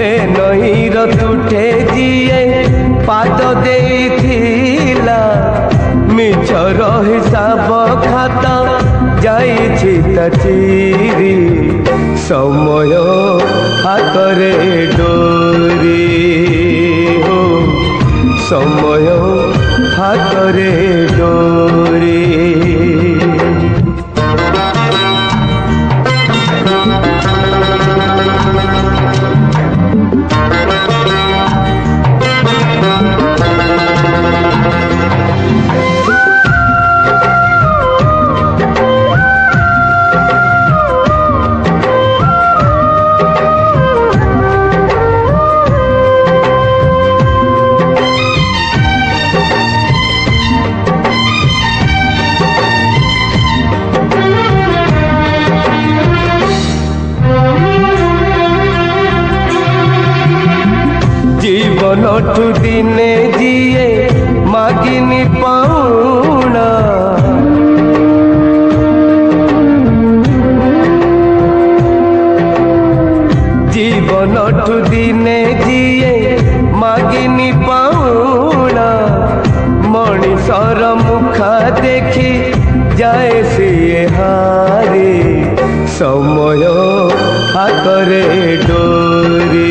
ए नईर तुठे जीए पाद देइथिला मिछर हिसाब खाता जाइछि चिरी समय हातरे डोरी हो समय हातरे डोरी। जीवनठु दिने जीए मागिनी पाउना जीवनठु दिने जीए मागिनी पाउना मणिषर मुखा देखी जाए सिए हारे समय हातरे डोरी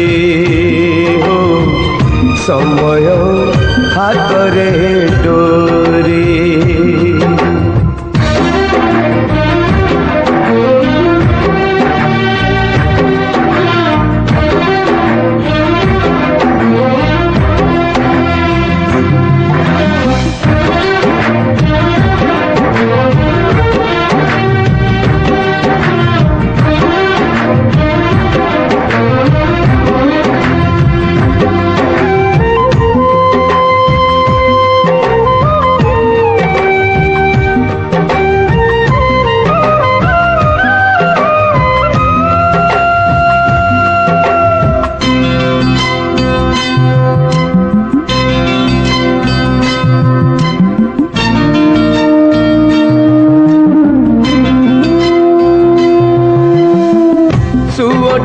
समय हातरे डोरी।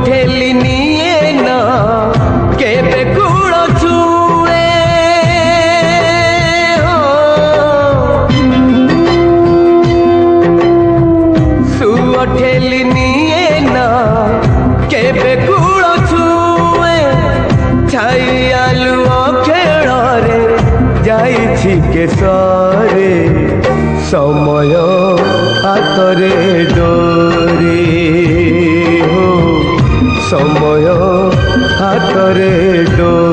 ठेली निए ना केबे कूल छुए सुओ ठेली निए ना केबे कूल छुए छाई आलु खेल रे जाइछि केसरे समय हातरे डोरी समय हातरे डोरी।